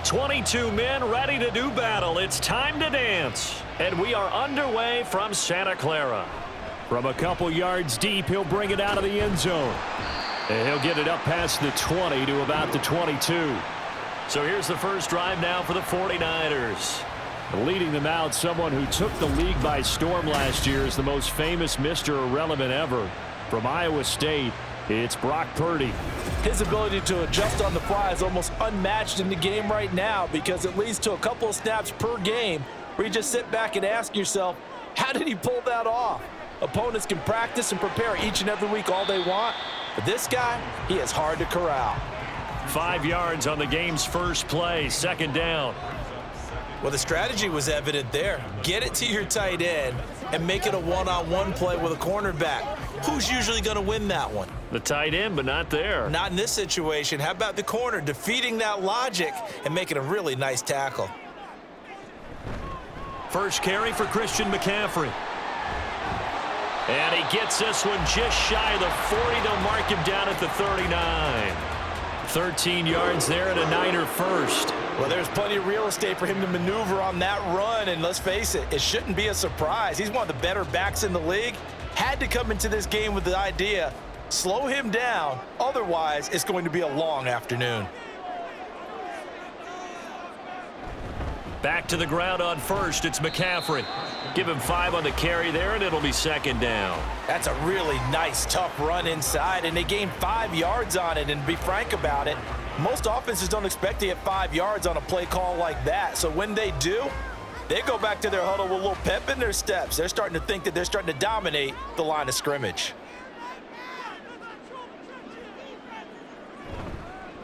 22 men ready to do battle. It's time to dance. And we are underway from Santa Clara. From a couple yards deep, he'll bring it out of the end zone. And he'll get it up past the 20 to about the 22. So here's the first drive now for the 49ers. Leading them out, someone who took the league by storm last year is the most famous Mr. Irrelevant ever. From Iowa State, it's Brock Purdy. His ability to adjust on the fly is almost unmatched in the game right now because it leads to a couple of snaps per game where you just sit back and ask yourself, how did he pull that off? Opponents can practice and prepare each and every week all they want, but this guy, he is hard to corral. 5 yards on the game's first play, second down. Well, the strategy was evident there. Get it to your tight end and make it a one-on-one play with a cornerback. Who's usually going to win that one? The tight end, but not there. Not in this situation. How about the corner defeating that logic and making a really nice tackle? First carry for Christian McCaffrey. And he gets this one just shy of the 40. They'll mark him down at the 39. 13 yards there at a Niner first. Well, there's plenty of real estate for him to maneuver on that run, and let's face it, it shouldn't be a surprise. He's one of the better backs in the league. Had to come into this game with the idea, slow him down, otherwise it's going to be a long afternoon. Back to the ground on first, it's McCaffrey. Give him 5 on the carry there, and it'll be second down. That's a really nice, tough run inside, and they gained 5 yards on it, and to be frank about it, most offenses don't expect to get 5 yards on a play call like that. So when they do, they go back to their huddle with a little pep in their steps. They're starting to think that they're starting to dominate the line of scrimmage.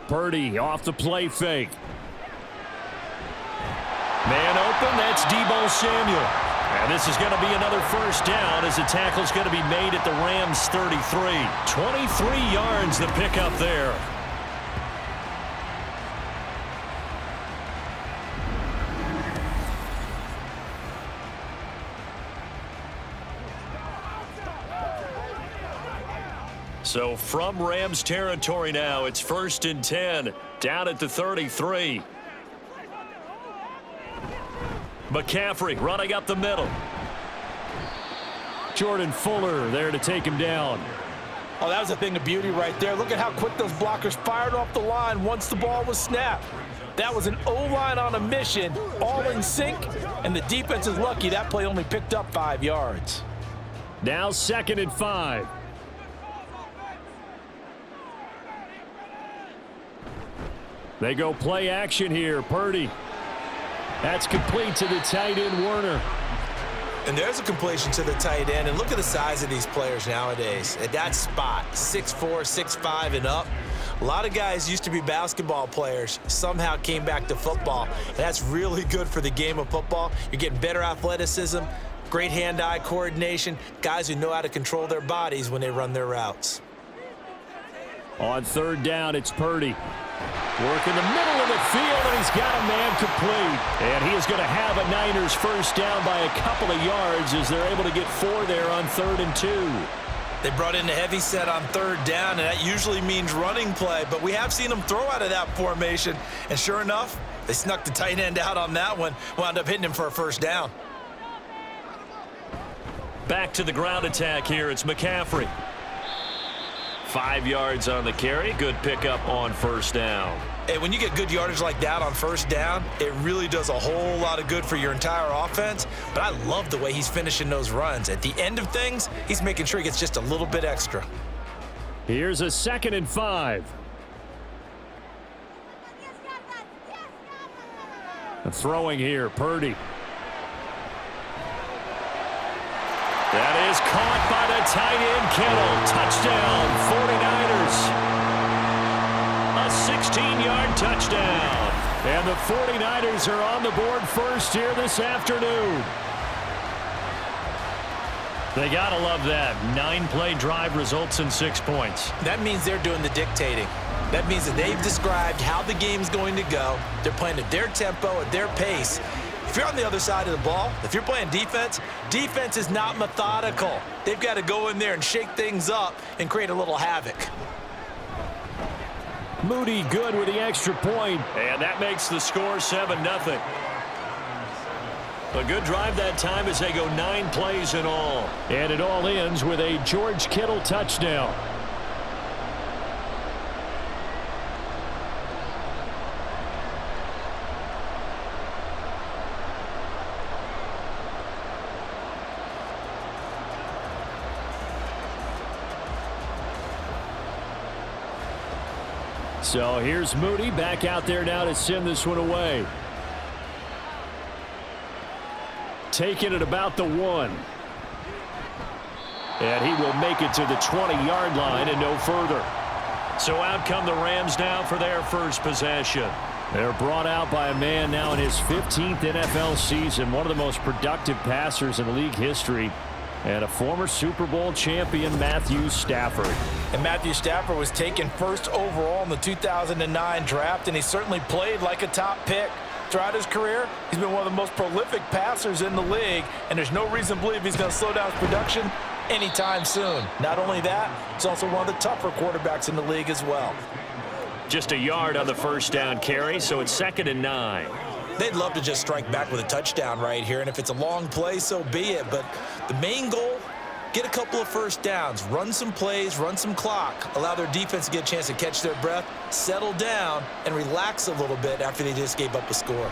Purdy off the play fake. Man open, that's Deebo Samuel. And this is going to be another first down as the tackle's going to be made at the Rams' 33. 23 yards the pickup there. So from Rams territory now, it's 1st and 10, down at the 33. McCaffrey running up the middle. Jordan Fuller there to take him down. Oh, that was a thing of beauty right there. Look at how quick those blockers fired off the line once the ball was snapped. That was an O-line on a mission, all in sync, and the defense is lucky that play only picked up 5 yards. Now 2nd and 5. They go play action here. Purdy. That's complete to the tight end, Werner. And there's a completion to the tight end. And look at the size of these players nowadays. At that spot, 6'4", 6'5", and up. A lot of guys used to be basketball players, somehow came back to football. And that's really good for the game of football. You're getting better athleticism, great hand-eye coordination, guys who know how to control their bodies when they run their routes. On 3rd down, it's Purdy. Work in the middle of the field, and he's got a man complete. And he is going to have a Niners first down by a couple of yards as they're able to get 4 there on 3rd and 2. They brought in a heavy set on 3rd down, and that usually means running play, but we have seen them throw out of that formation. And sure enough, they snuck the tight end out on that one, wound up hitting him for a first down. Back to the ground attack here. It's McCaffrey. 5 yards on the carry. Good pickup on first down. Hey, when you get good yardage like that on first down, it really does a whole lot of good for your entire offense. But I love the way he's finishing those runs. At the end of things, he's making sure he gets just a little bit extra. Here's a 2nd and 5. Throwing here, Purdy. That is caught by the tight end, Kittle. Touchdown, 49ers. A 16-yard touchdown. And the 49ers are on the board first here this afternoon. They got to love that. 9-play drive results in 6 points. That means they're doing the dictating. That means that they've described how the game's going to go. They're playing at their tempo, at their pace. If you're on the other side of the ball, if you're playing defense, defense is not methodical. They've got to go in there and shake things up and create a little havoc. Moody good with the extra point. And that makes the score 7-0. A good drive that time as they go 9 plays in all. And it all ends with a George Kittle touchdown. So here's Moody back out there now to send this one away. Taking it about the 1. And he will make it to the 20-yard line and no further. So out come the Rams now for their first possession. They're brought out by a man now in his 15th NFL season, one of the most productive passers in league history, and a former Super Bowl champion, Matthew Stafford. And Matthew Stafford was taken first overall in the 2009 draft, and he certainly played like a top pick. Throughout his career, he's been one of the most prolific passers in the league, and there's no reason to believe he's going to slow down his production anytime soon. Not only that, he's also one of the tougher quarterbacks in the league as well. Just a yard on the first down carry, so it's 2nd and 9. They'd love to just strike back with a touchdown right here, and if it's a long play, so be it. But the main goal, get a couple of first downs, run some plays, run some clock, allow their defense to get a chance to catch their breath, settle down, and relax a little bit after they just gave up a score.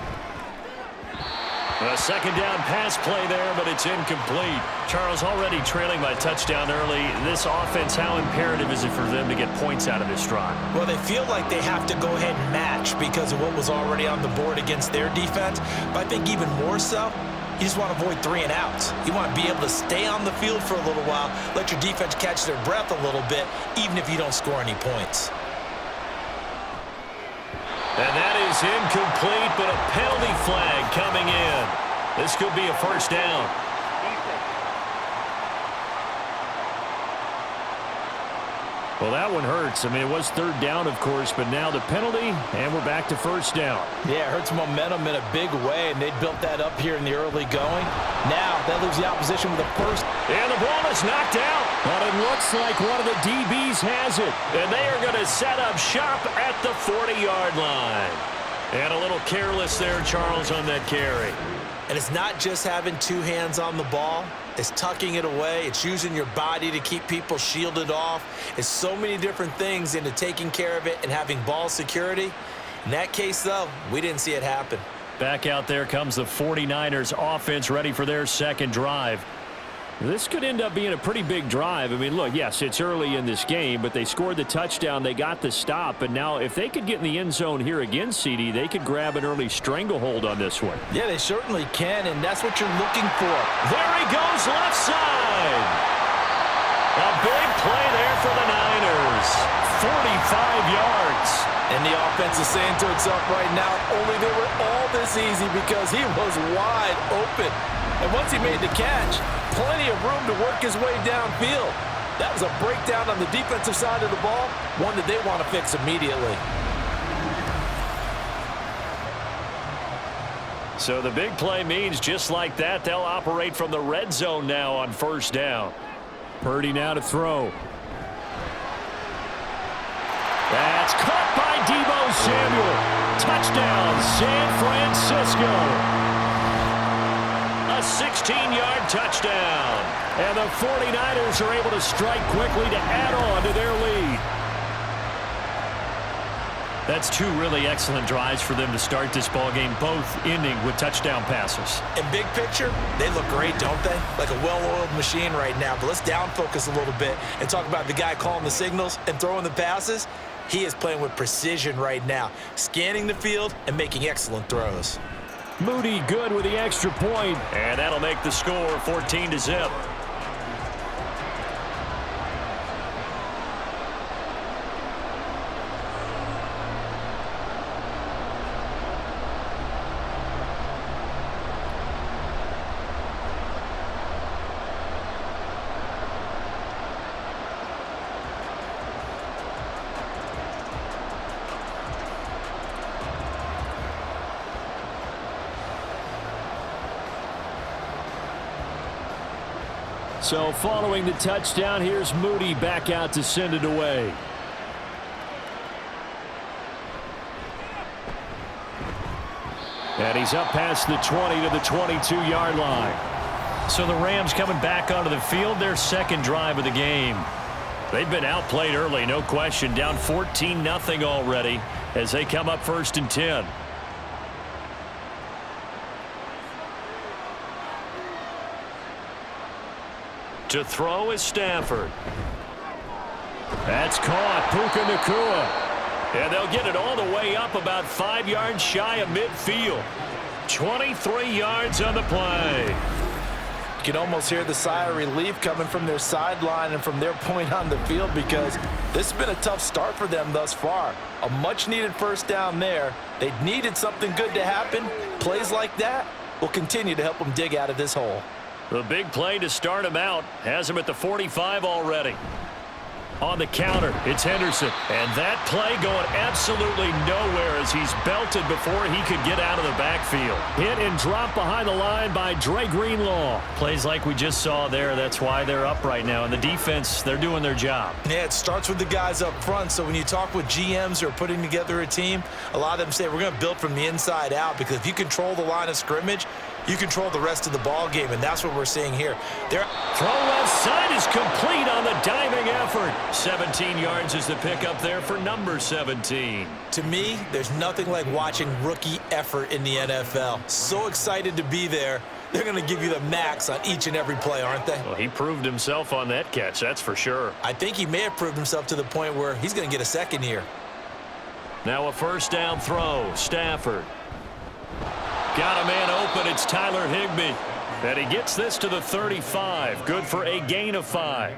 A second down pass play there, but it's incomplete. Charles, already trailing by touchdown early. This offense, how imperative is it for them to get points out of this drive? Well, they feel like they have to go ahead and match because of what was already on the board against their defense. But I think even more so, you just want to avoid 3 and outs. You want to be able to stay on the field for a little while, let your defense catch their breath a little bit, even if you don't score any points. And that is incomplete, but a penalty flag coming in. This could be a first down. Well, that one hurts. I mean, it was 3rd down, of course, but now the penalty, and we're back to first down. Yeah, it hurts momentum in a big way, and they built that up here in the early going. Now, that leaves the opposition with a first. And the ball is knocked out. But it looks like one of the DBs has it. And they are going to set up shop at the 40-yard line. And a little careless there, Charles, on that carry. And it's not just having 2 hands on the ball. It's tucking it away. It's using your body to keep people shielded off. It's so many different things into taking care of it and having ball security. In that case, though, we didn't see it happen. Back out there comes the 49ers offense ready for their second drive. This could end up being a pretty big drive. I mean, look, yes, it's early in this game, but they scored the touchdown. They got the stop. And now if they could get in the end zone here again, CD, they could grab an early stranglehold on this one. Yeah, they certainly can, and that's what you're looking for. There he goes, left side. A big play there for the Niners. 45 yards. And the offense is saying to itself right now, only they were all this easy because he was wide open. And once he made the catch, plenty of room to work his way downfield. That was a breakdown on the defensive side of the ball, one that they want to fix immediately. So the big play means just like that, they'll operate from the red zone now on first down. Purdy now to throw. That's caught by Deebo Samuel. Touchdown, San Francisco. A 16-yard touchdown. And the 49ers are able to strike quickly to add on to their lead. That's 2 really excellent drives for them to start this ballgame, both ending with touchdown passes. In big picture, they look great, don't they? Like a well-oiled machine right now. But let's down focus a little bit and talk about the guy calling the signals and throwing the passes. He is playing with precision right now, scanning the field and making excellent throws. Moody good with the extra point, and that'll make the score 14-0. So following the touchdown, here's Moody back out to send it away. And he's up past the 20 to the 22-yard line. So the Rams coming back onto the field, their second drive of the game. They've been outplayed early, no question. Down 14-0 already as they come up 1st and 10. To throw is Stafford. That's caught. Puka Nacua. And they'll get it all the way up about 5 yards shy of midfield. 23 yards on the play. You can almost hear the sigh of relief coming from their sideline and from their point on the field, because this has been a tough start for them thus far. A much-needed first down there. They needed something good to happen. Plays like that will continue to help them dig out of this hole. The big play to start him out has him at the 45 already. On the counter, it's Henderson. And that play going absolutely nowhere as he's belted before he could get out of the backfield. Hit and drop behind the line by Dre Greenlaw. Plays like we just saw there. That's why they're up right now. And the defense, they're doing their job. Yeah, it starts with the guys up front. So when you talk with GMs who are putting together a team, a lot of them say we're going to build from the inside out, because if you control the line of scrimmage, you control the rest of the ball game, and that's what we're seeing here. Throw left side is complete on the diving effort. 17 yards is the pickup there for number 17. To me, there's nothing like watching rookie effort in the NFL. So excited to be there. They're going to give you the max on each and every play, aren't they? Well, he proved himself on that catch, that's for sure. I think he may have proved himself to the point where he's going to get a second here. Now a first down throw. Stafford. Got a man open. It's Tyler Higbee. And he gets this to the 35. Good for a gain of 5.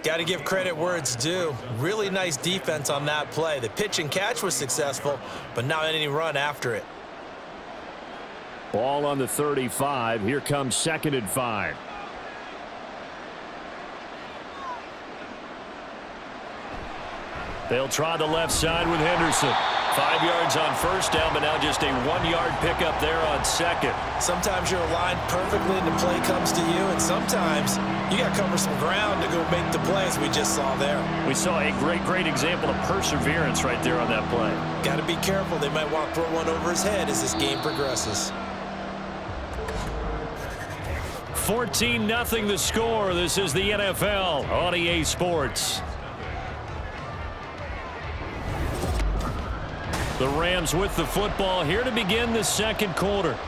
Got to give credit where it's due. Really nice defense on that play. The pitch and catch was successful, but not any run after it. Ball on the 35. Here comes 2nd and 5. They'll try the left side with Henderson. 5 yards on first down, but now just a 1-yard pickup there on 2nd. Sometimes you're aligned perfectly and the play comes to you, and sometimes you got to cover some ground to go make the plays we just saw there. We saw a great example of perseverance right there on that play. Got to be careful. They might want to throw one over his head as this game progresses. 14-0 the score. This is the NFL on EA Sports. The Rams with the football here to begin the second quarter.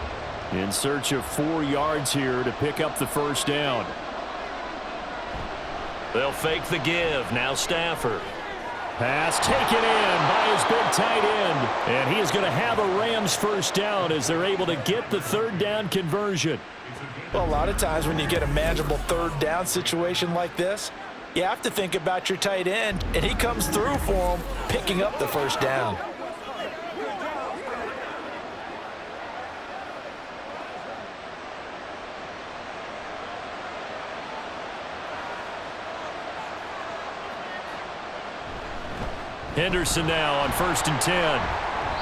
In search of 4 yards here to pick up the first down. They'll fake the give. Now Stafford. Pass taken in by his big tight end. And he is going to have a Rams first down as they're able to get the third down conversion. Well, a lot of times when you get a manageable third down situation like this, you have to think about your tight end, and he comes through for him, picking up the first down. Henderson now on 1st and 10.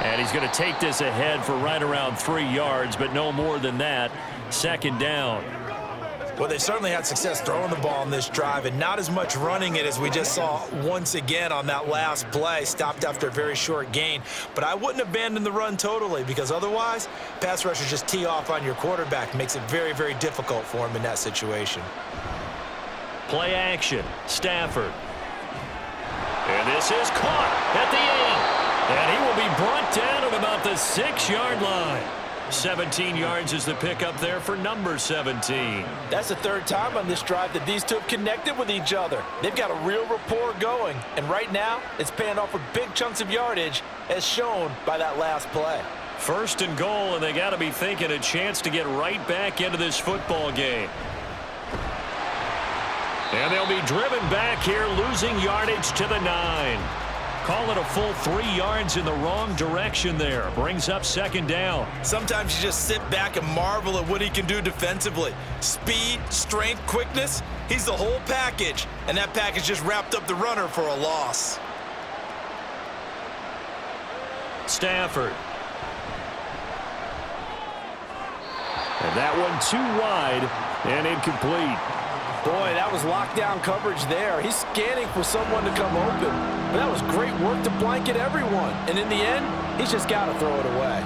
And he's going to take this ahead for right around 3 yards, but no more than that. 2nd down. Well, they certainly had success throwing the ball in this drive, and not as much running it as we just saw once again on that last play. Stopped after a very short gain. But I wouldn't abandon the run totally, because otherwise, pass rushers just tee off on your quarterback. Makes it very difficult for him in that situation. Play action. Stafford. And this is caught at the 8. And he will be brought down at about the 6-yard line. 17 yards is the pickup there for number 17. That's the third time on this drive that these two have connected with each other. They've got a real rapport going, and right now it's paying off with big chunks of yardage, as shown by that last play. 1st and goal, and they got to be thinking a chance to get right back into this football game. And they'll be driven back here, losing yardage to the 9. Call it a full 3 yards in the wrong direction there. Brings up 2nd down. Sometimes you just sit back and marvel at what he can do defensively. Speed, strength, quickness, he's the whole package. And that package just wrapped up the runner for a loss. Stafford. And that one too wide and incomplete. Boy, that was lockdown coverage there. He's scanning for someone to come open. But that was great work to blanket everyone. And in the end, he's just got to throw it away.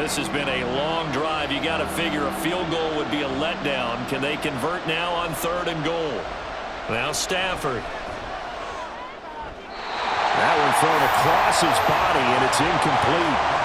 This has been a long drive. You got to figure a field goal would be a letdown. Can they convert now on 3rd and goal? Now Stafford. That one thrown across his body, and it's incomplete.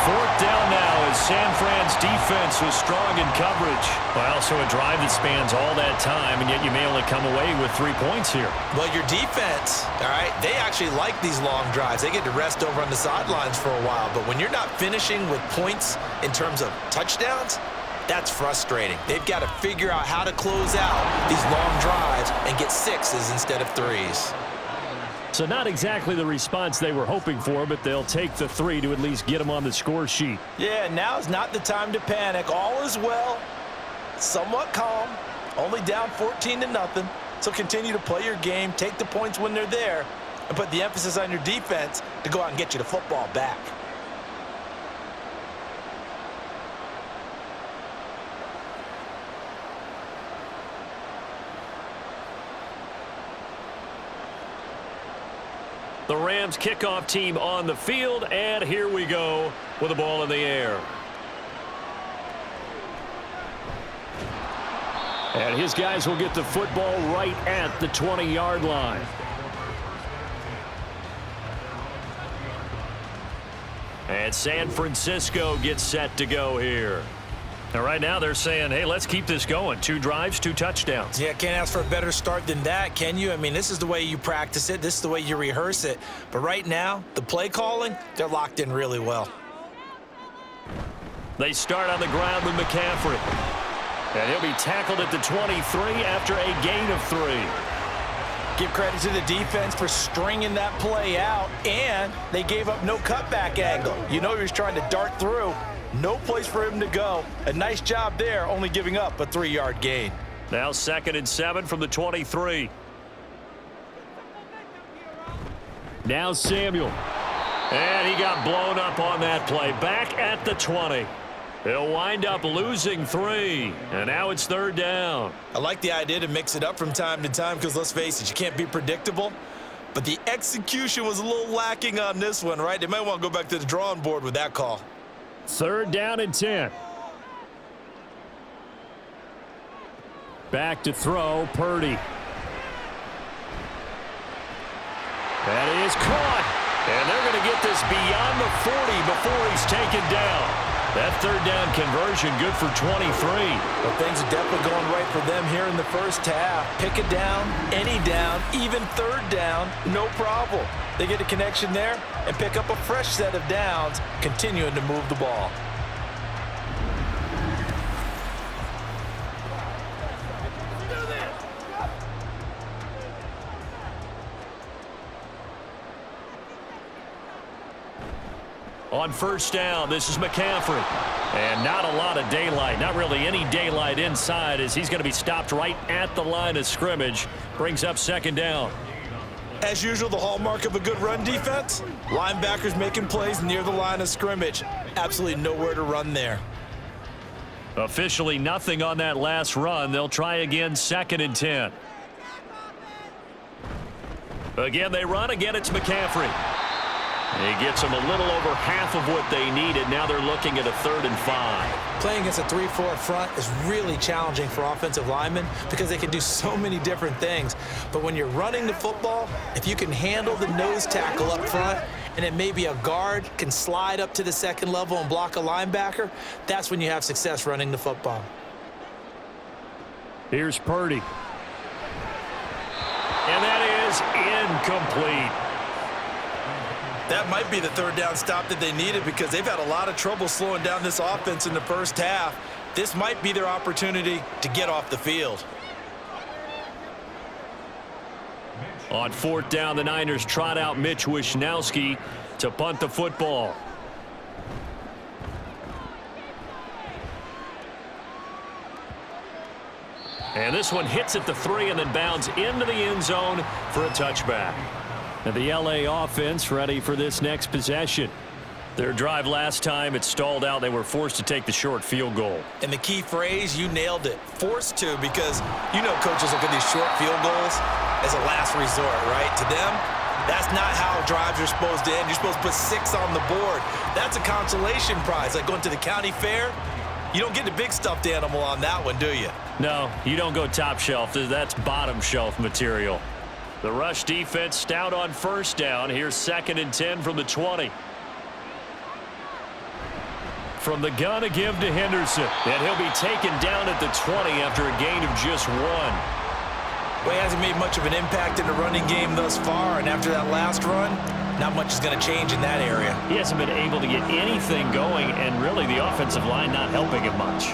4th down now as San Fran's defense was strong in coverage. Well, so a drive that spans all that time, and yet you may only come away with 3 points here. Well, your defense, all right, they actually like these long drives. They get to rest over on the sidelines for a while. But when you're not finishing with points in terms of touchdowns, that's frustrating. They've got to figure out how to close out these long drives and get 6s instead of 3s. So not exactly the response they were hoping for, but they'll take the 3 to at least get them on the score sheet. Yeah, now's not the time to panic. All is well. Somewhat calm. Only down 14-0. So continue to play your game, take the points when they're there, and put the emphasis on your defense to go out and get you the football back. The Rams kickoff team on the field, and here we go with the ball in the air. And his guys will get the football right at the 20-yard line. And San Francisco gets set to go here. And right now they're saying, hey, let's keep this going. 2 drives, 2 touchdowns. Yeah, can't ask for a better start than that, can you? I mean, this is the way you practice it. This is the way you rehearse it. But right now, the play calling, they're locked in really well. They start on the ground with McCaffrey. And he'll be tackled at the 23 after a gain of 3. Give credit to the defense for stringing that play out, and they gave up no cutback angle. You know he was trying to dart through. No place for him to go. A nice job there, only giving up a 3-yard gain. Now 2nd and 7 from the 23. Now Samuel. And he got blown up on that play. Back at the 20. He'll wind up losing 3. And now it's 3rd down. I like the idea to mix it up from time to time because, let's face it, you can't be predictable. But the execution was a little lacking on this one, right? They might want to go back to the drawing board with that call. 3rd down and 10. Back to throw, Purdy. That is caught. And they're going to get this beyond the 40 before he's taken down. That 3rd down conversion good for 23. Well, things are definitely going right for them here in the first half. Pick a down, any down, even 3rd down, no problem. They get a connection there and pick up a fresh set of downs, continuing to move the ball. On 1st down, this is McCaffrey. And not a lot of daylight, not really any daylight inside, as he's going to be stopped right at the line of scrimmage. Brings up 2nd down. As usual, the hallmark of a good run defense, linebackers making plays near the line of scrimmage. Absolutely nowhere to run there. Officially nothing on that last run. They'll try again, 2nd and 10. Again, they run. Again, it's McCaffrey. He gets them a little over half of what they needed. Now they're looking at a 3rd and 5. Playing against a 3-4 front is really challenging for offensive linemen because they can do so many different things. But when you're running the football, if you can handle the nose tackle up front, and then maybe a guard can slide up to the 2nd level and block a linebacker, that's when you have success running the football. Here's Purdy. And that is incomplete. That might be the 3rd down stop that they needed because they've had a lot of trouble slowing down this offense in the first half. This might be their opportunity to get off the field. On 4th down, the Niners trot out Mitch Wishnowski to punt the football. And this one hits at the 3 and then bounds into the end zone for a touchback. And the LA offense ready for this next possession. Their drive last time, it stalled out. They were forced to take the short field goal. And the key phrase, you nailed it, forced to, because you know coaches look at these short field goals as a last resort, right? To them, that's not how drives are supposed to end. You're supposed to put 6 on the board. That's a consolation prize, like going to the county fair. You don't get the big stuffed animal on that one, do you? No, you don't go top shelf. That's bottom shelf material. The rush defense stout on first down. Here's 2nd and 10 from the 20. From the gun, a give to Henderson. And he'll be taken down at the 20 after a gain of just 1. Well, he hasn't made much of an impact in the running game thus far, and after that last run, not much is going to change in that area. He hasn't been able to get anything going, and really the offensive line not helping him much.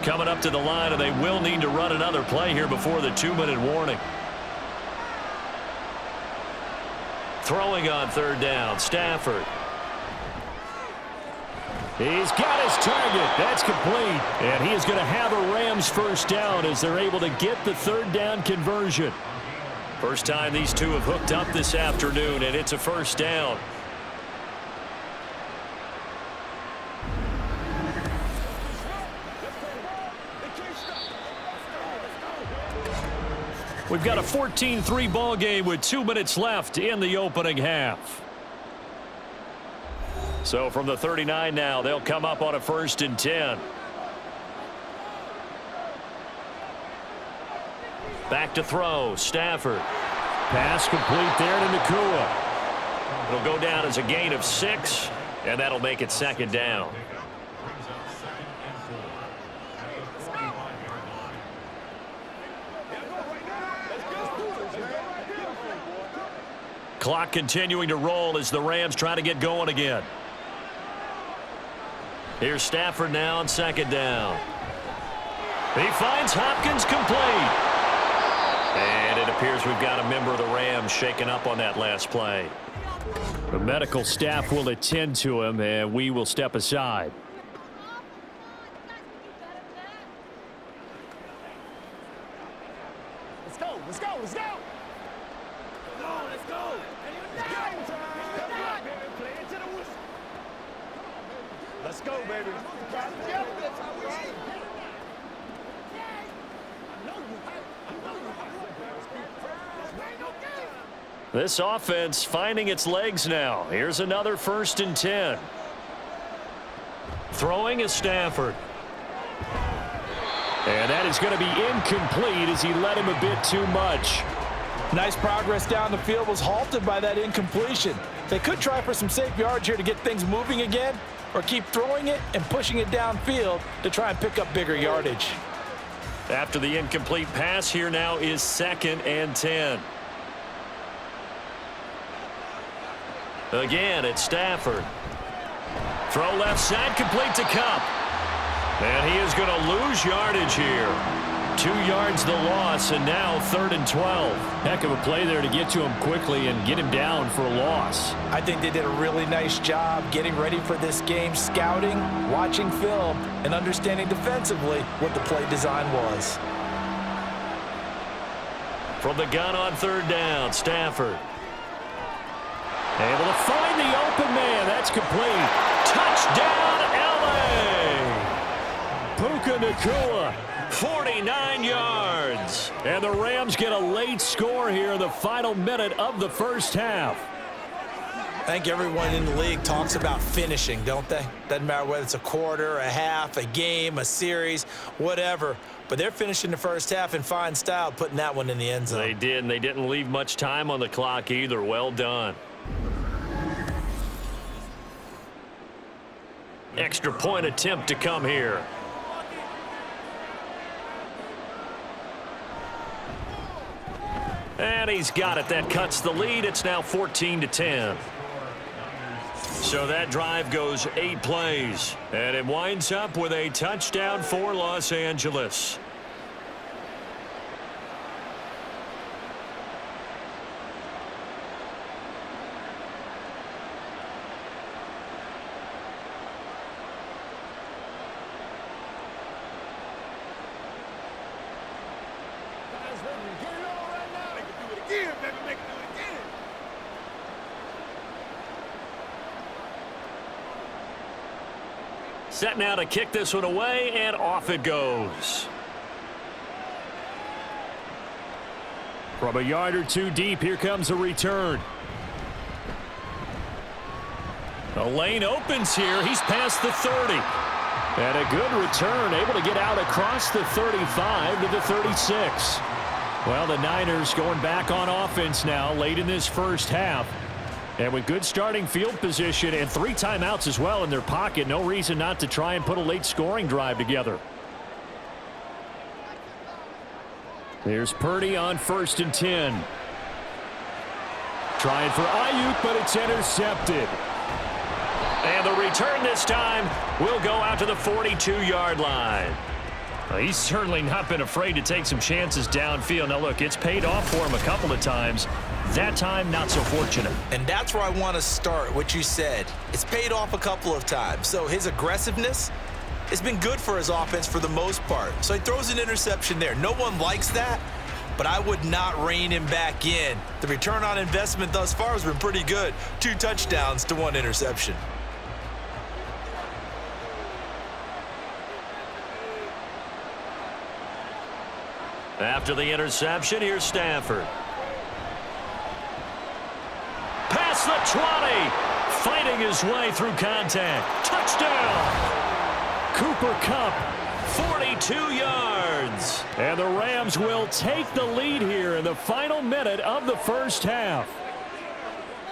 Coming up to the line, and they will need to run another play here before the 2-minute warning. Throwing on 3rd down, Stafford. He's got his target. That's complete. And he is going to have a Rams first down as they're able to get the 3rd down conversion. First time these two have hooked up this afternoon, and it's a first down. We've got a 14-3 ball game with 2 minutes left in the opening half. So from the 39 now, they'll come up on a 1st and 10. Back to throw, Stafford. Pass complete there to Nakua. It'll go down as a gain of 6, and that'll make it 2nd down. Clock continuing to roll as the Rams try to get going again. Here's Stafford now on 2nd down. He finds Hopkins complete. And it appears we've got a member of the Rams shaken up on that last play. The medical staff will attend to him, and we will step aside. Let's go, let's go, let's go! Come on, let's go! Let's go, baby. This offense finding its legs now. Here's another 1st and 10. Throwing is Stafford. And that is going to be incomplete as he led him a bit too much. Nice progress down the field was halted by that incompletion. They could try for some safe yards here to get things moving again, or keep throwing it and pushing it downfield to try and pick up bigger yardage. After the incomplete pass, here now is 2nd and 10. Again, it's Stafford. Throw left side, complete to Kupp. And he is going to lose yardage here. 2 yards the loss, and now 3rd and 12. Heck of a play there to get to him quickly and get him down for a loss. I think they did a really nice job getting ready for this game, scouting, watching film, and understanding defensively what the play design was. From the gun on 3rd down, Stafford. Able to find the open man. That's complete. Touchdown, L.A. Puka Nakua. 49 yards. And the Rams get a late score here in the final minute of the first half. I think everyone in the league talks about finishing, don't they? Doesn't matter whether it's a quarter, a half, a game, a series, whatever. But they're finishing the first half in fine style, putting that one in the end zone. They did, and they didn't leave much time on the clock either. Well done. Extra point attempt to come here. And he's got it. That cuts the lead. It's now 14-10. So that drive goes 8 plays. And it winds up with a touchdown for Los Angeles. Set now to kick this one away, and off it goes. From a yard or two deep, here comes a return. The lane opens here. He's past the 30. And a good return, able to get out across the 35 to the 36. Well, the Niners going back on offense now late in this first half. And with good starting field position and 3 timeouts as well in their pocket, no reason not to try and put a late scoring drive together. There's Purdy on 1st and 10. Trying for Ayuk, but it's intercepted. And the return this time will go out to the 42-yard line. He's certainly not been afraid to take some chances downfield. Now, look, it's paid off for him a couple of times. That time, not so fortunate. And that's where I want to start, what you said. It's paid off a couple of times. So his aggressiveness has been good for his offense for the most part. So he throws an interception there. No one likes that, but I would not rein him back in. The return on investment thus far has been pretty good. 2 touchdowns to 1 interception. After the interception, here's Stafford. Past the 20. Fighting his way through contact. Touchdown. Cooper Kupp. 42 yards. And the Rams will take the lead here in the final minute of the first half.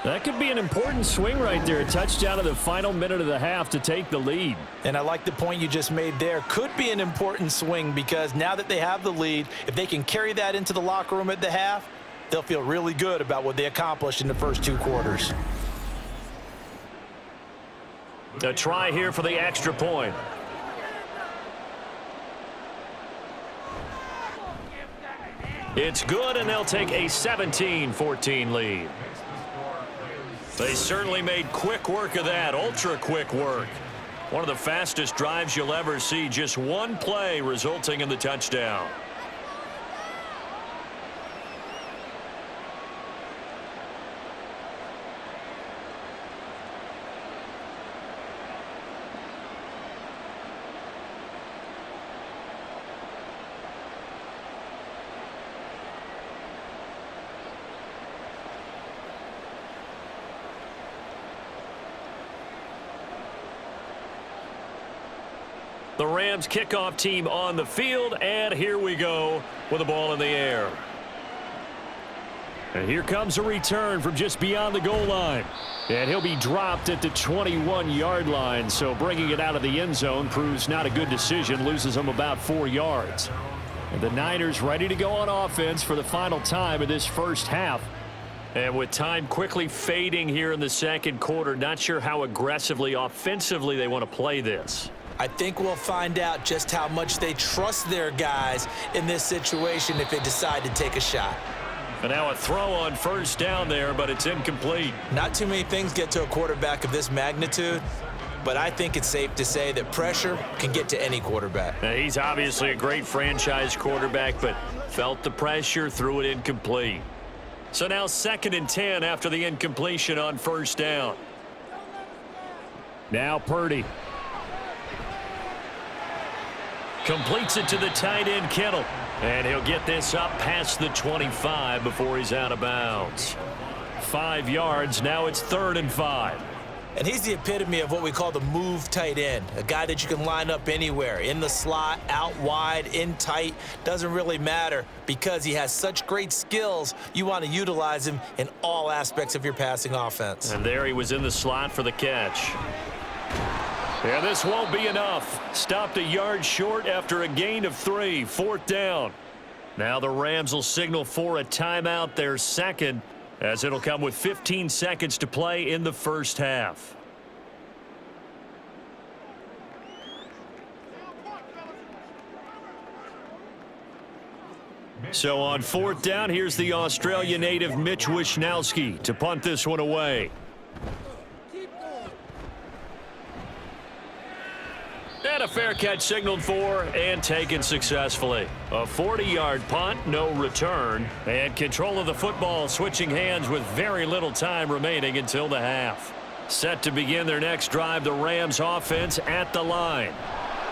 That could be an important swing right there. A touchdown in the final minute of the half to take the lead. And I like the point you just made there. Could be an important swing because now that they have the lead, if they can carry that into the locker room at the half, they'll feel really good about what they accomplished in the first 2 quarters. A try here for the extra point. It's good, and they'll take a 17-14 lead. They certainly made quick work of that, ultra-quick work. One of the fastest drives you'll ever see, just 1 play resulting in the touchdown. The Rams kickoff team on the field, and here we go with the ball in the air. And here comes a return from just beyond the goal line. And he'll be dropped at the 21-yard line, so bringing it out of the end zone proves not a good decision, loses him about 4 yards. And the Niners ready to go on offense for the final time of this first half. And with time quickly fading here in the second quarter, not sure how aggressively, offensively they want to play this. I think we'll find out just how much they trust their guys in this situation if they decide to take a shot. And now a throw on first down there, but it's incomplete. Not too many things get to a quarterback of this magnitude, but I think it's safe to say that pressure can get to any quarterback. Now, he's obviously a great franchise quarterback, but felt the pressure, threw it incomplete. So now 2nd and 10 after the incompletion on first down. Now Purdy. Completes it to the tight end, Kittle. And he'll get this up past the 25 before he's out of bounds. 5 yards. Now it's 3rd and 5. And he's the epitome of what we call the move tight end. A guy that you can line up anywhere. In the slot, out wide, in tight. Doesn't really matter because he has such great skills. You want to utilize him in all aspects of your passing offense. And there he was in the slot for the catch. Yeah, this won't be enough. Stopped a yard short after a gain of 3. 4th down. Now the Rams will signal for a timeout, their second, as it'll come with 15 seconds to play in the first half. So on 4th down, here's the Australia native Mitch Wishnowsky to punt this one away. And a fair catch signaled for and taken successfully. A 40-yard punt, no return. And control of the football switching hands with very little time remaining until the half. Set to begin their next drive, the Rams offense at the line.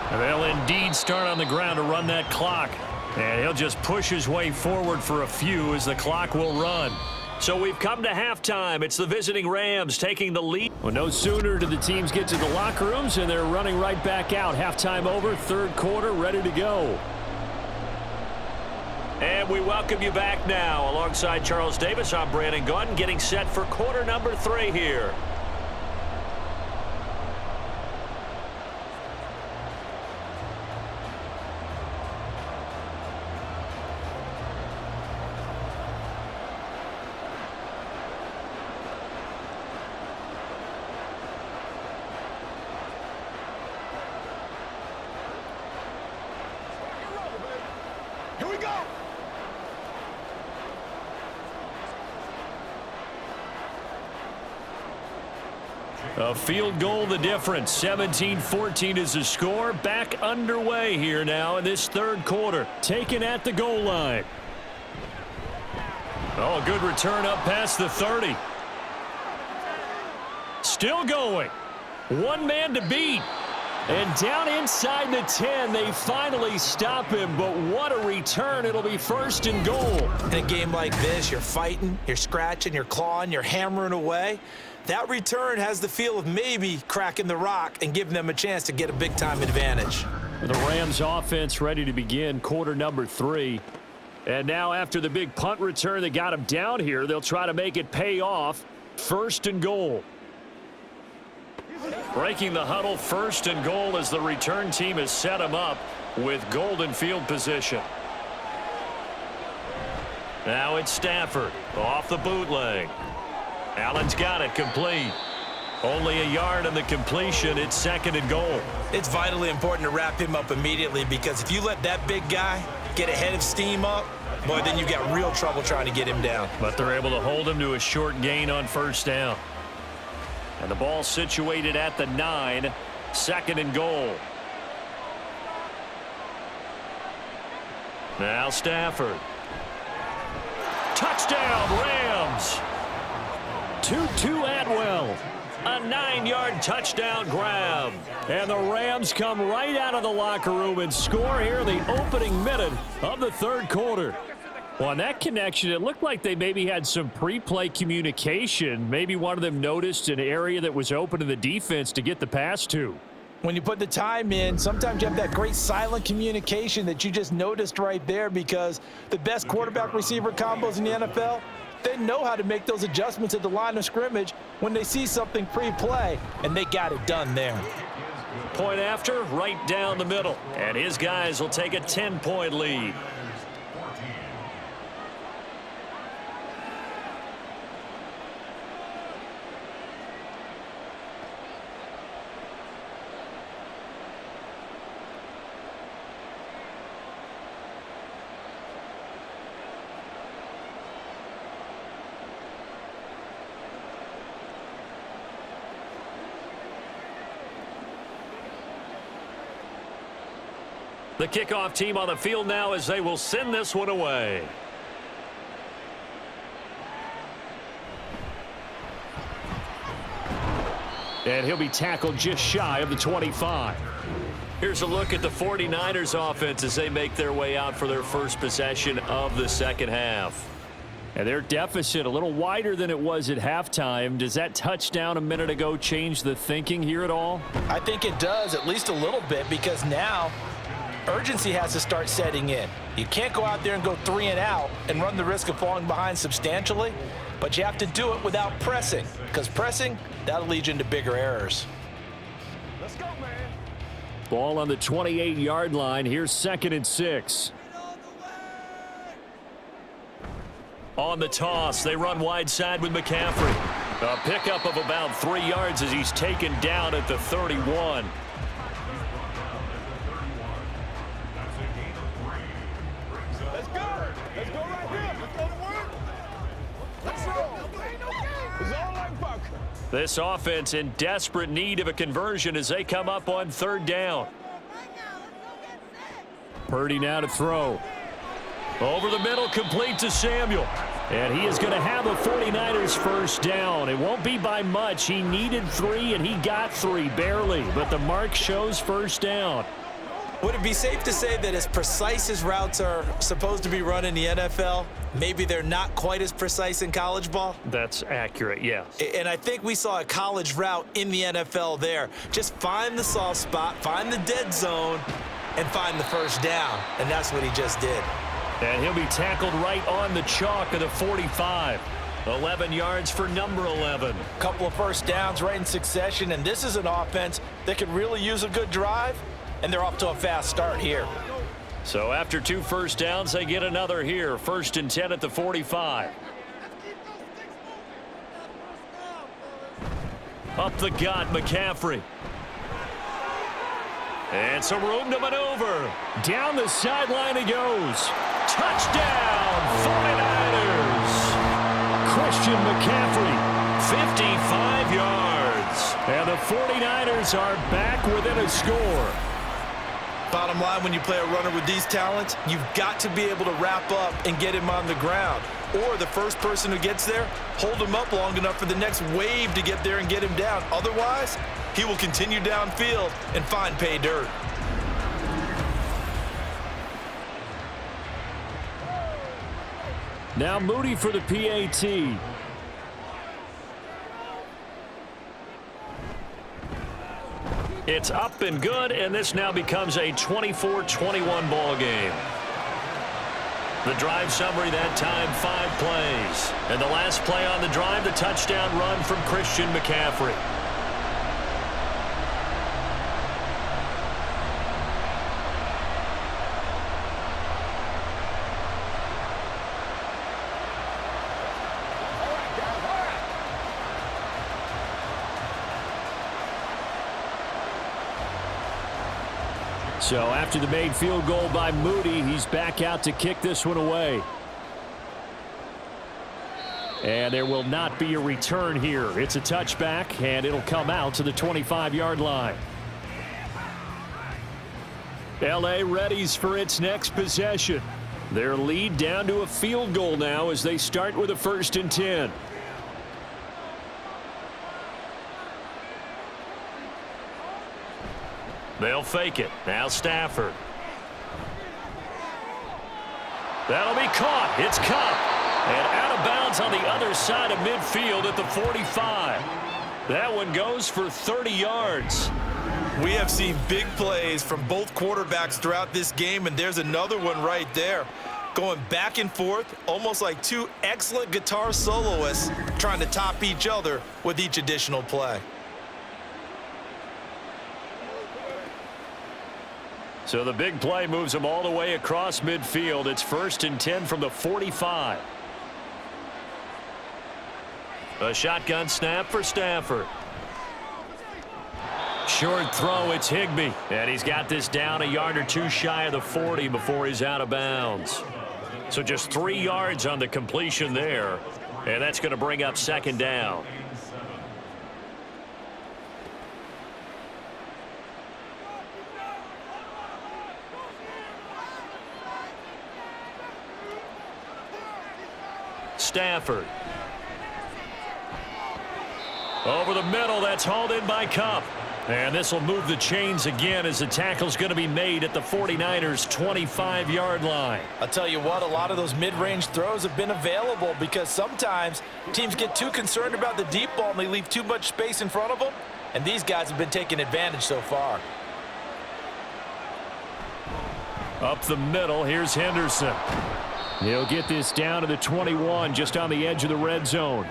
And they'll indeed start on the ground to run that clock. And he'll just push his way forward for a few as the clock will run. So we've come to halftime. It's the visiting Rams taking the lead. Well, no sooner do the teams get to the locker rooms, and they're running right back out. Halftime over, third quarter, ready to go. And we welcome you back now. Alongside Charles Davis, I'm Brandon Gunn, getting set for quarter number 3 here. Here we go. A field goal the difference. 17-14 is the score. Back underway here now in this third quarter. Taken at the goal line. Oh, good return up past the 30. Still going. One man to beat. And down inside the 10, they finally stop him. But what a return. It'll be first and goal. In a game like this, you're fighting, you're scratching, you're clawing, you're hammering away. That return has the feel of maybe cracking the rock and giving them a chance to get a big-time advantage. The Rams offense ready to begin quarter number 3. And now after the big punt return that got them down here, they'll try to make it pay off. First and goal. Breaking the huddle, first and goal as the return team has set them up with golden field position. Now it's Stafford off the bootleg. Allen's got it complete. Only a yard on the completion. It's second and goal. It's vitally important to wrap him up immediately because if you let that big guy get ahead of steam up, boy, then you got real trouble trying to get him down. But they're able to hold him to a short gain on first down. And the ball situated at the 9. Second and goal. Now Stafford. Touchdown, Rams. Tutu Atwell. A 9-yard touchdown grab. And the Rams come right out of the locker room and score here in the opening minute of the third quarter. Well, on that connection, it looked like they maybe had some pre-play communication. Maybe one of them noticed an area that was open to the defense to get the pass to. When you put the time in, sometimes you have that great silent communication that you just noticed right there because the best quarterback-receiver combos in the NFL, they know how to make those adjustments at the line of scrimmage when they see something pre-play, and they got it done there. Point after, right down the middle. And his guys will take a 10-point lead. The kickoff team on the field now as they will send this one away. And he'll be tackled just shy of the 25. Here's a look at the 49ers offense as they make their way out for their first possession of the second half. And their deficit a little wider than it was at halftime. Does that touchdown a minute ago change the thinking here at all? I think it does, at least a little bit, because now urgency has to start setting in. You can't go out there and go 3 and out and run the risk of falling behind substantially, but you have to do it without pressing, because pressing, that'll lead you into bigger errors. Let's go, man. Ball on the 28-yard line. Here's second and 6. On the toss, they run wide side with McCaffrey. A pickup of about 3 yards as he's taken down at the 31. Let's go. Let's go right here. Let's go to work. Let's roll. It's all like buck. This offense in desperate need of a conversion as they come up on third down. Purdy now to throw. Over the middle, complete to Samuel. And he is going to have a 49ers first down. It won't be by much. He needed 3, and he got 3, barely. But the mark shows first down. Would it be safe to say that as precise as routes are supposed to be run in the NFL, maybe they're not quite as precise in college ball? That's accurate, yes. And I think we saw a college route in the NFL there. Just find the soft spot, find the dead zone, and find the first down. And that's what he just did. And he'll be tackled right on the chalk of the 45. 11 yards for number 11. Couple of first downs right in succession, and this is an offense that could really use a good drive, and they're off to a fast start here. So after 2 first downs, they get another here. 1st and 10 at the 45. Up the gut, McCaffrey. And some room to maneuver. Down the sideline he goes. Touchdown, 49ers. Christian McCaffrey, 55 yards. And the 49ers are back within a score. Bottom line, when you play a runner with these talents, you've got to be able to wrap up and get him on the ground. Or the first person who gets there, hold him up long enough for the next wave to get there and get him down. Otherwise, he will continue downfield and find pay dirt. Now Moody for the PAT. It's up and good, and this now becomes a 24-21 ball game. The drive summary that time, 5 plays. And the last play on the drive, the touchdown run from Christian McCaffrey. So after the made field goal by Moody, he's back out to kick this one away. And there will not be a return here. It's a touchback, and it'll come out to the 25-yard line. L.A. readies for its next possession. Their lead down to a field goal now as they start with a 1st and 10. They'll fake it. Now Stafford. That'll be caught. It's Cup. And out of bounds on the other side of midfield at the 45. That one goes for 30 yards. We have seen big plays from both quarterbacks throughout this game, and there's another one right there. Going back and forth, almost like 2 excellent guitar soloists trying to top each other with each additional play. So the big play moves them all the way across midfield. It's 1st and 10 from the 45. A shotgun snap for Stafford. Short throw, it's Higbee. And he's got this down a yard or 2 shy of the 40 before he's out of bounds. So just 3 yards on the completion there. And that's going to bring up 2nd down. Stafford. Over the middle, that's hauled in by Cup. And this will move the chains again as the tackle's going to be made at the 49ers' 25-yard line. I'll tell you what, a lot of those mid-range throws have been available because sometimes teams get too concerned about the deep ball and they leave too much space in front of them. And these guys have been taking advantage so far. Up the middle, here's Henderson. He'll get this down to the 21, just on the edge of the red zone.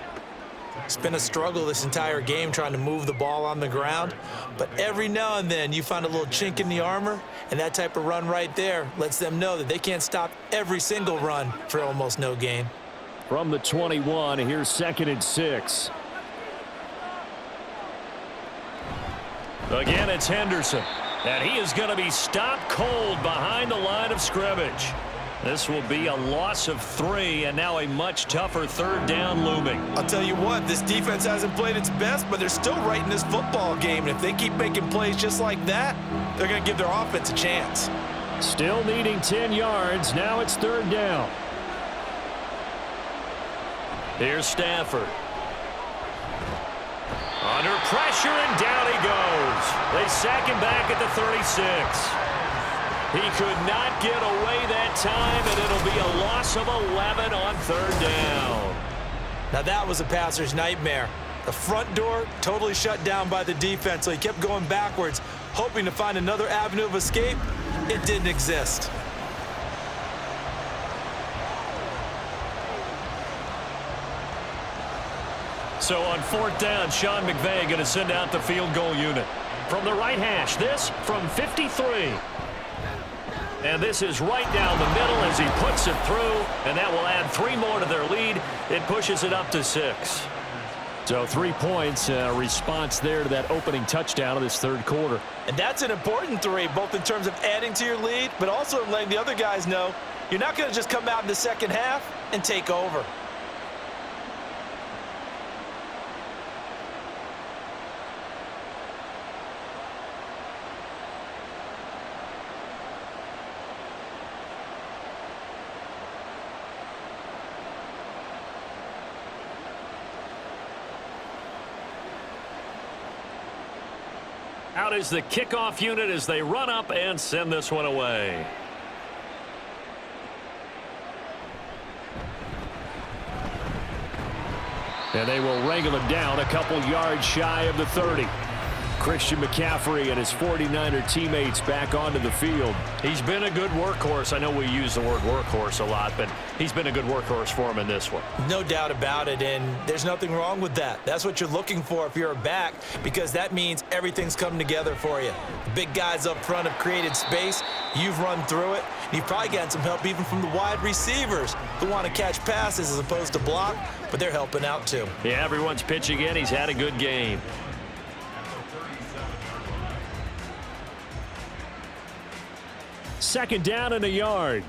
It's been a struggle this entire game trying to move the ball on the ground, but every now and then you find a little chink in the armor, and that type of run right there lets them know that they can't stop every single run for almost no gain. From the 21, here's 2nd and 6. Again, it's Henderson, and he is going to be stopped cold behind the line of scrimmage. This will be a loss of 3, and now a much tougher 3rd down looming. I'll tell you what, this defense hasn't played its best, but they're still right in this football game. And if they keep making plays just like that, they're going to give their offense a chance. Still needing 10 yards. Now it's 3rd down. Here's Stafford. Under pressure, and down he goes. They sack him back at the 36. He could not get away that time, and it'll be a loss of 11 on third down. Now that was a passer's nightmare. The front door totally shut down by the defense, so he kept going backwards, hoping to find another avenue of escape. It didn't exist. So on fourth down, Sean McVay going to send out the field goal unit. From the right hash, this from 53. And this is right down the middle as he puts it through, and that will add 3 more to their lead. It pushes it up to 6. So 3 points, response there to that opening touchdown of this third quarter. And that's an important 3, both in terms of adding to your lead, but also in letting the other guys know you're not going to just come out in the second half and take over. Out is the kickoff unit as they run up and send this one away. And they will wrangle it down a couple yards shy of the 30. Christian McCaffrey and his 49er teammates back onto the field. He's been a good workhorse. I know we use the word workhorse a lot, but he's been a good workhorse for him in this one. No doubt about it, and there's nothing wrong with that. That's what you're looking for if you're a back, because that means everything's come together for you. The big guys up front have created space. You've run through it. You've probably gotten some help even from the wide receivers who want to catch passes as opposed to block, but they're helping out too. Yeah, everyone's pitching in. He's had a good game. Second down and a yard.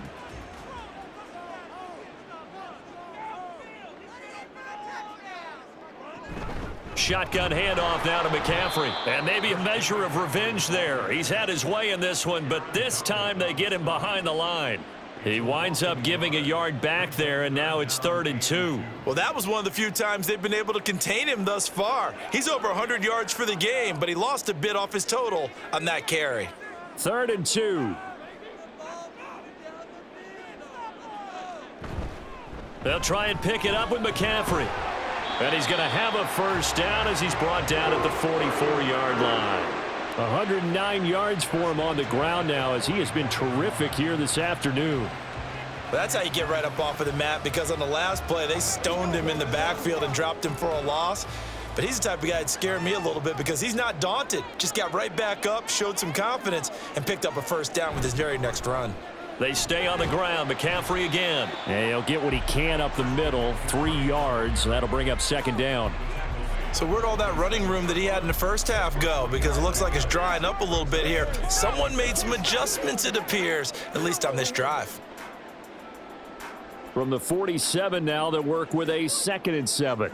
Shotgun handoff now to McCaffrey. And maybe a measure of revenge there. He's had his way in this one, but this time they get him behind the line. He winds up giving a yard back there, and now it's 3rd and 2. Well, that was one of the few times they've been able to contain him thus far. He's over 100 yards for the game, but he lost a bit off his total on that carry. 3rd and 2. They'll try and pick it up with McCaffrey. And he's going to have a first down as he's brought down at the 44-yard line. 109 yards for him on the ground now as he has been terrific here this afternoon. Well, that's how you get right up off of the mat, because on the last play, they stoned him in the backfield and dropped him for a loss. But he's the type of guy that scared me a little bit because he's not daunted. Just got right back up, showed some confidence, and picked up a first down with his very next run. They stay on the ground. McCaffrey again. And he'll get what he can up the middle, 3 yards. That'll bring up 2nd down. So where'd all that running room that he had in the first half go? Because it looks like it's drying up a little bit here. Someone made some adjustments, it appears, at least on this drive. From the 47 now, they'll work with a 2nd and 7.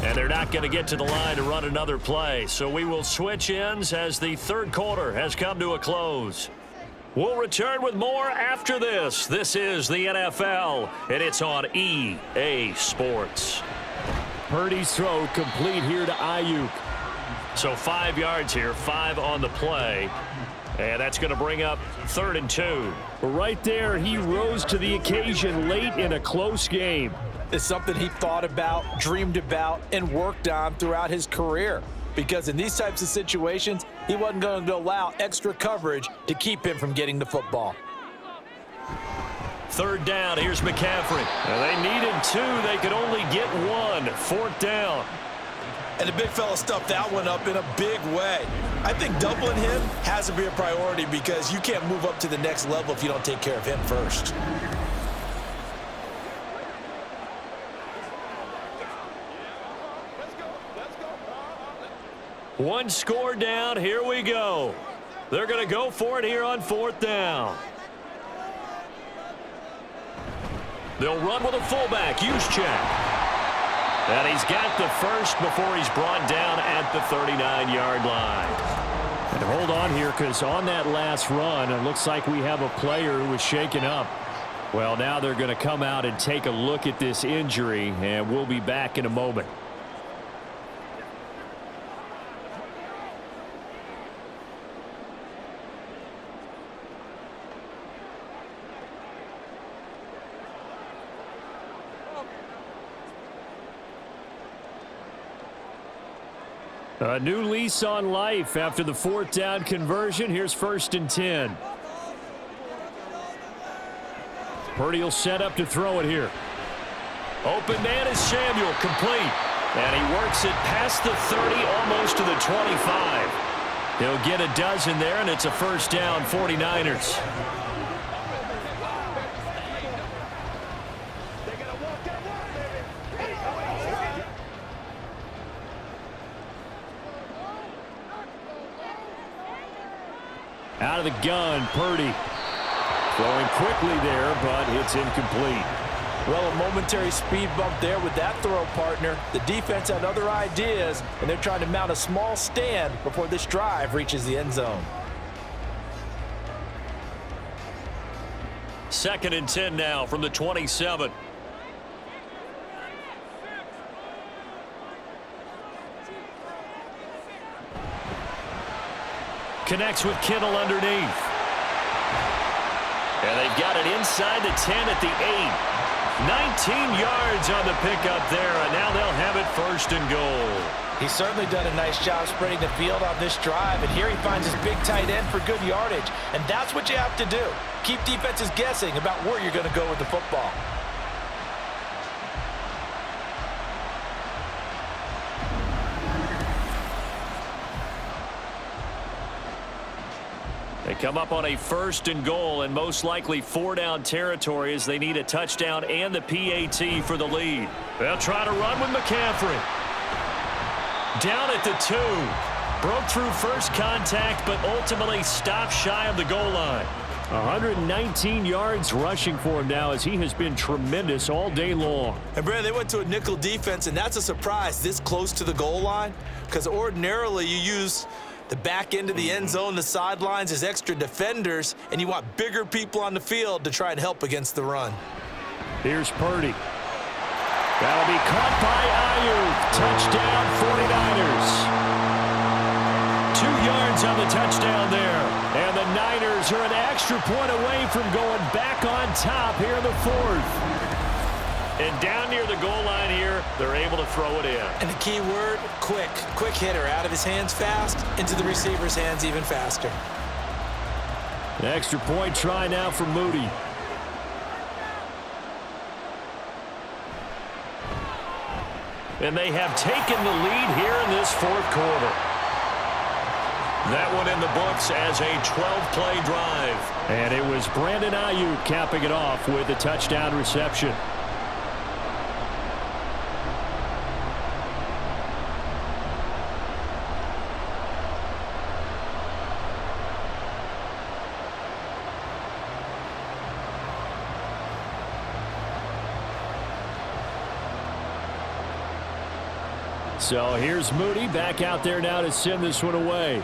And they're not going to get to the line to run another play. So we will switch ends as the third quarter has come to a close. We'll return with more after this. This is the NFL, and it's on EA Sports. Purdy's throw complete here to Ayuk. So 5 yards here, 5 on the play. And that's going to bring up 3rd and 2. Right there, he rose to the occasion late in a close game. It's something he thought about, dreamed about, and worked on throughout his career. Because in these types of situations, he wasn't going to allow extra coverage to keep him from getting the football. 3rd down, here's McCaffrey. Now they needed 2, they could only get 1. 4th down. And the big fella stuffed that one up in a big way. I think doubling him has to be a priority because you can't move up to the next level if you don't take care of him first. One score down, here we go. They're going to go for it here on 4th down. They'll run with a fullback, Juszczyk. And he's got the first before he's brought down at the 39-yard line. And hold on here, because on that last run, it looks like we have a player who was shaken up. Well, now they're going to come out and take a look at this injury, and we'll be back in a moment. A new lease on life after the 4th down conversion. Here's 1st and 10. Purdy will set up to throw it here. Open man is Samuel, complete. And he works it past the 30, almost to the 25. He'll get a dozen there, and it's a 1st down, 49ers. Out of the gun, Purdy. Throwing quickly there, but it's incomplete. Well, a momentary speed bump there with that throw, partner. The defense had other ideas, and they're trying to mount a small stand before this drive reaches the end zone. 2nd and 10 now from the 27. Connects with Kittle underneath. And they've got it inside the 10 at the 8. 19 yards on the pickup there, and now they'll have it 1st and goal. He's certainly done a nice job spreading the field on this drive, and here he finds his big tight end for good yardage. And that's what you have to do. Keep defenses guessing about where you're going to go with the football. They come up on a 1st and goal, and most likely 4-down territory as they need a touchdown and the PAT for the lead. They'll try to run with McCaffrey. Down at the 2. Broke through first contact, but ultimately stopped shy of the goal line. 119 yards rushing for him now as he has been tremendous all day long. And, Brad, they went to a nickel defense, and that's a surprise this close to the goal line because ordinarily you use the back end of the end zone, the sidelines as extra defenders, and you want bigger people on the field to try and help against the run. Here's Purdy. That'll be caught by Ayuk. Touchdown, 49ers. 2 yards on the touchdown there. And the Niners are an extra point away from going back on top here in the 4th. And down near the goal line here, they're able to throw it in. And the key word, quick. Quick hitter, out of his hands fast, into the receiver's hands even faster. An extra point try now for Moody. And they have taken the lead here in this 4th quarter. That one in the books as a 12-play drive. And it was Brandon Ayuk capping it off with a touchdown reception. So here's Moody back out there now to send this one away.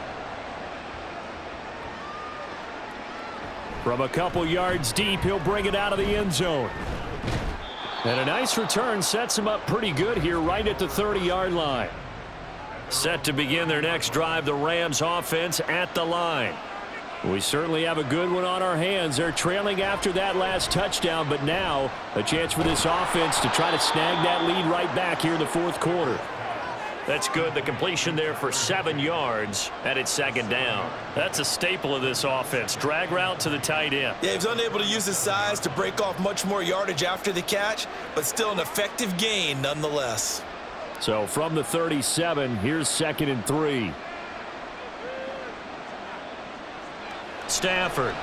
From a couple yards deep, he'll bring it out of the end zone. And a nice return sets him up pretty good here right at the 30-yard line. Set to begin their next drive, the Rams offense at the line. We certainly have a good one on our hands. They're trailing after that last touchdown, but now a chance for this offense to try to snag that lead right back here in the 4th quarter. That's good. The completion there for 7 yards, and it's 2nd down. That's a staple of this offense. Drag route to the tight end. Yeah, he was unable to use his size to break off much more yardage after the catch, but still an effective gain nonetheless. So from the 37, here's 2nd and 3. Stafford.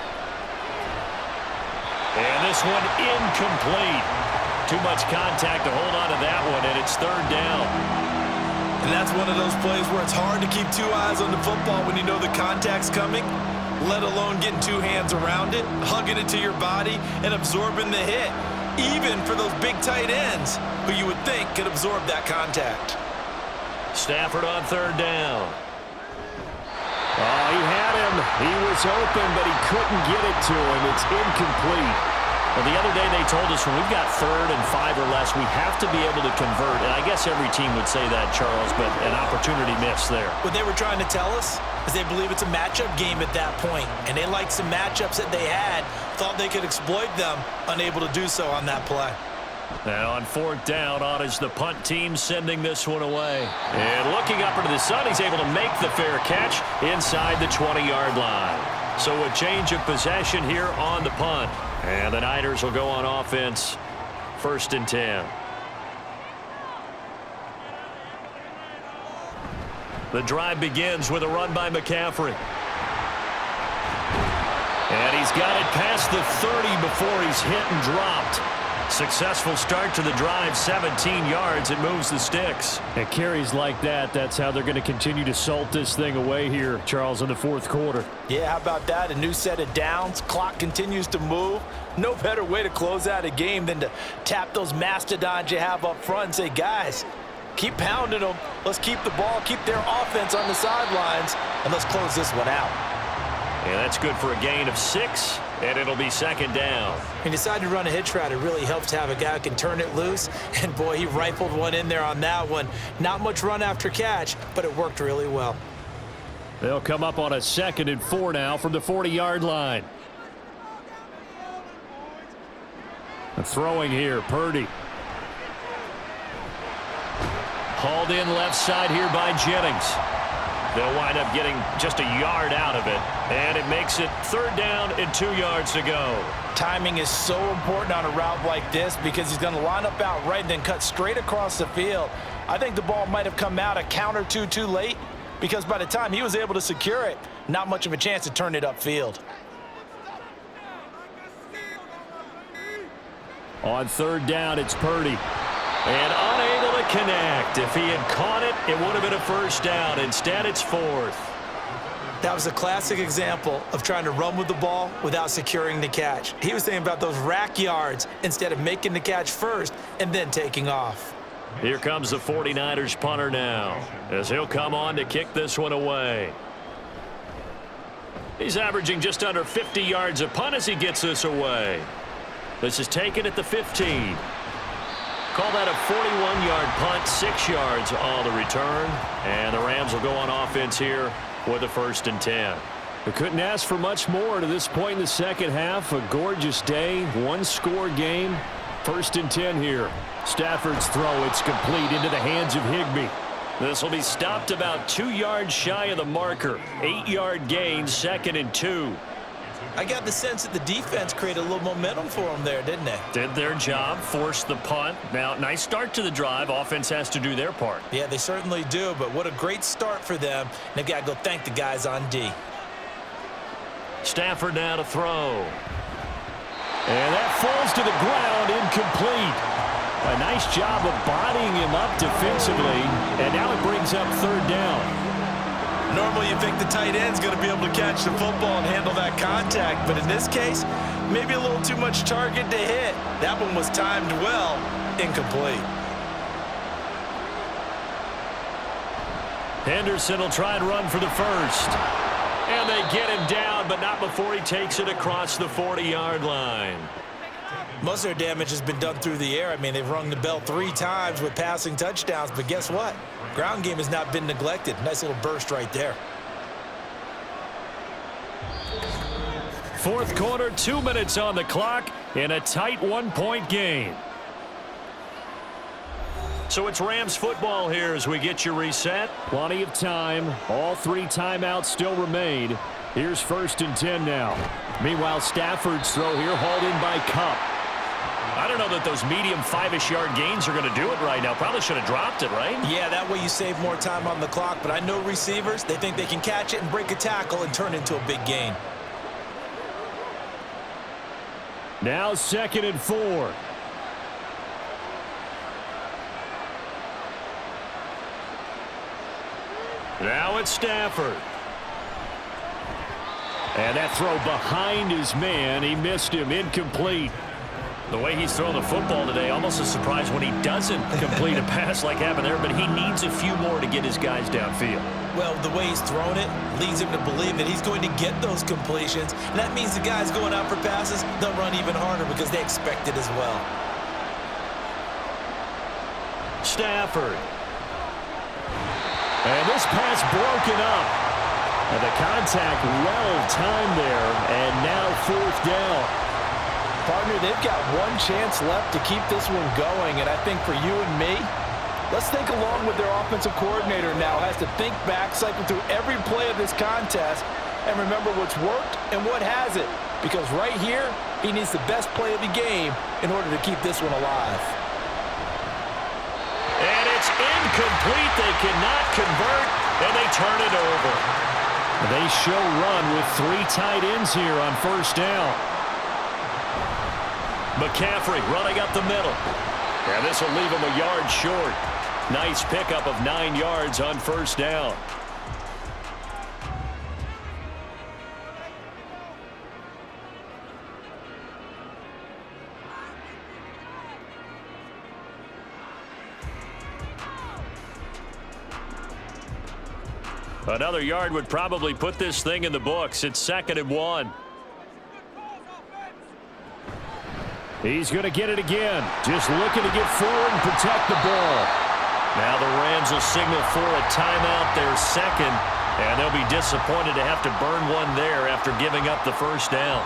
And this one incomplete. Too much contact to hold on to that one, and it's 3rd down. And that's one of those plays where it's hard to keep 2 eyes on the football when you know the contact's coming, let alone getting 2 hands around it, hugging it to your body, and absorbing the hit, even for those big tight ends who you would think could absorb that contact. Stafford on 3rd down. Oh, he had him. He was open, but he couldn't get it to him. It's incomplete. Well, the other day they told us when we've got 3rd and 5 or less, we have to be able to convert. And I guess every team would say that, Charles, but an opportunity missed there. What they were trying to tell us is they believe it's a matchup game at that point, and they liked some matchups that they had, thought they could exploit them, unable to do so on that play. And on fourth down, on is the punt team sending this one away. And looking up into the sun, he's able to make the fair catch inside the 20-yard line. So a change of possession here on the punt. And the Niners will go on offense, 1st and 10. The drive begins with a run by McCaffrey. And he's got it past the 30 before he's hit and dropped. Successful start to the drive, 17 yards. It moves the sticks. And carries like that, that's how they're going to continue to salt this thing away here, Charles, in the fourth quarter. Yeah, how about that? A new set of downs. Clock continues to move. No better way to close out a game than to tap those mastodons you have up front and say, guys, keep pounding them. Let's keep the ball, keep their offense on the sidelines, and let's close this one out. And that's good for a gain of 6, and it'll be 2nd down. He decided to run a hitch route. It really helps to have a guy who can turn it loose. And, boy, he rifled one in there on that one. Not much run after catch, but it worked really well. They'll come up on a 2nd and 4 now from the 40-yard line. A throwing here, Purdy. Hauled in left side here by Jennings. They'll wind up getting just a yard out of it. And it makes it 3rd down and 2 yards to go. Timing is so important on a route like this because he's going to line up out right and then cut straight across the field. I think the ball might have come out a count or two too late because by the time he was able to secure it, not much of a chance to turn it upfield. On 3rd down, it's Purdy. And unable to connect. If he had caught it, it would have been a 1st down. Instead, it's 4th. That was a classic example of trying to run with the ball without securing the catch. He was thinking about those rack yards instead of making the catch first and then taking off. Here comes the 49ers punter now, as he'll come on to kick this one away. He's averaging just under 50 yards a punt as he gets this away. This is taken at the 15. Call that a 41-yard punt, 6 yards on the return. And the Rams will go on offense here with a 1st and 10. We couldn't ask for much more to this point in the second half. A gorgeous day, one-score game. 1st and 10 here. Stafford's throw, it's complete into the hands of Higbee. This will be stopped about 2 yards shy of the marker. 8-yard gain, 2nd and 2. I got the sense that the defense created a little momentum for them there, didn't they? Did their job, forced the punt. Now, nice start to the drive. Offense has to do their part. Yeah, they certainly do, but what a great start for them. And they've got to go thank the guys on D. Stafford now to throw. And that falls to the ground, incomplete. A nice job of bodying him up defensively, and now it brings up 3rd down. Normally you think the tight end's going to be able to catch the football and handle that contact, but in this case, maybe a little too much target to hit. That one was timed well, incomplete. Henderson will try and run for the 1st. And they get him down, but not before he takes it across the 40-yard line. Most of their damage has been done through the air. I mean, they've rung the bell 3 times with passing touchdowns, but guess what? Ground game has not been neglected. Nice little burst right there. 4th quarter, 2 minutes on the clock in a tight 1-point game. So it's Rams football here as we get you reset. Plenty of time. All 3 timeouts still remain. Here's 1st and 10 now. Meanwhile, Stafford's throw here hauled in by Kupp. I don't know that those medium 5-ish yard gains are going to do it right now. Probably should have dropped it, right? Yeah, that way you save more time on the clock, but I know receivers, they think they can catch it and break a tackle and turn it into a big gain. Now 2nd and 4. Now it's Stafford. And that throw behind his man. He missed him. Incomplete. The way he's thrown the football today, almost a surprise when he doesn't complete a pass like happened there, but he needs a few more to get his guys downfield. Well, the way he's thrown it leads him to believe that he's going to get those completions. And that means the guys going out for passes, they'll run even harder because they expect it as well. Stafford. And this pass broken up. And the contact well timed there, and now 4th down. Partner, they've got one chance left to keep this one going, and I think for you and me, let's think along with their offensive coordinator now has to think back, cycle through every play of this contest, and remember what's worked and what hasn't. Because right here, he needs the best play of the game in order to keep this one alive. And it's incomplete. They cannot convert, and they turn it over. They show run with 3 tight ends here on first down. McCaffrey running up the middle. And this will leave him a yard short. Nice pickup of 9 yards on first down. Another yard would probably put this thing in the books. It's 2nd and 1. He's going to get it again. Just looking to get forward and protect the ball. Now the Rams will signal for a timeout, their second, and they'll be disappointed to have to burn one there after giving up the first down.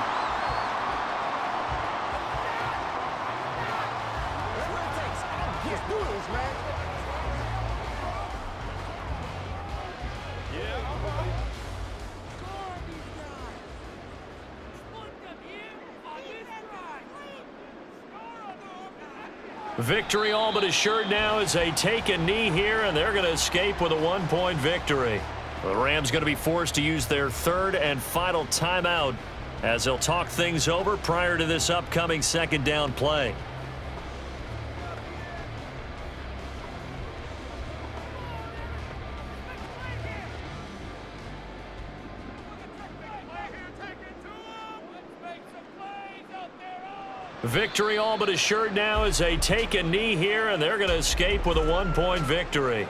Victory all but assured now as they take a knee here, and they're going to escape with a 1-point victory. The Rams going to be forced to use their 3rd and final timeout as they'll talk things over prior to this upcoming 2nd down play. Victory all but assured now as they take a knee here, and they're going to escape with a 1-point victory.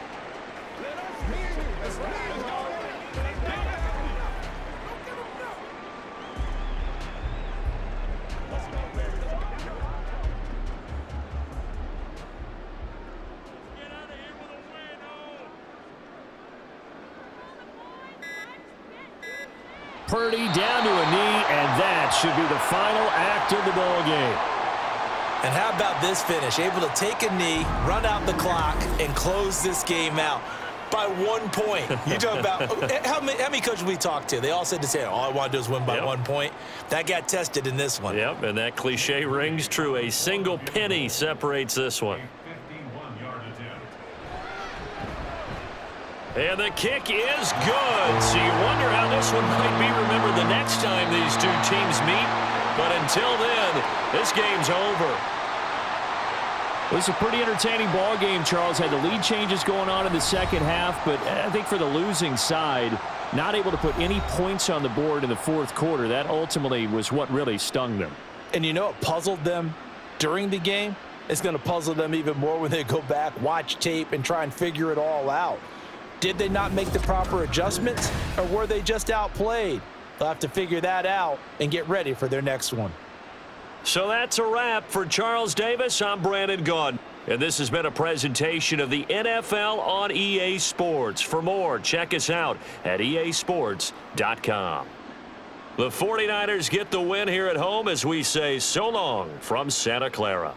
Purdy down to a knee, and that should be the final act of the ball game. And how about this finish? Able to take a knee, run out the clock, and close this game out by 1 point. You talk about how many coaches we talked to? They all said the same. All I want to do is win by 1 point. That got tested in this one. Yep, and that cliche rings true. A single penny separates this one. And the kick is good. So you wonder how this one might be remembered the next time these two teams meet. But until then, this game's over. It was a pretty entertaining ball game, Charles. Had the lead changes going on in the second half, but I think for the losing side, not able to put any points on the board in the fourth quarter, that ultimately was what really stung them. And you know what puzzled them during the game? It's going to puzzle them even more when they go back, watch tape, and try and figure it all out. Did they not make the proper adjustments, or were they just outplayed? They'll have to figure that out and get ready for their next one. So that's a wrap for Charles Davis. I'm Brandon Gaudin, and this has been a presentation of the NFL on EA Sports. For more, check us out at easports.com. The 49ers get the win here at home as we say so long from Santa Clara.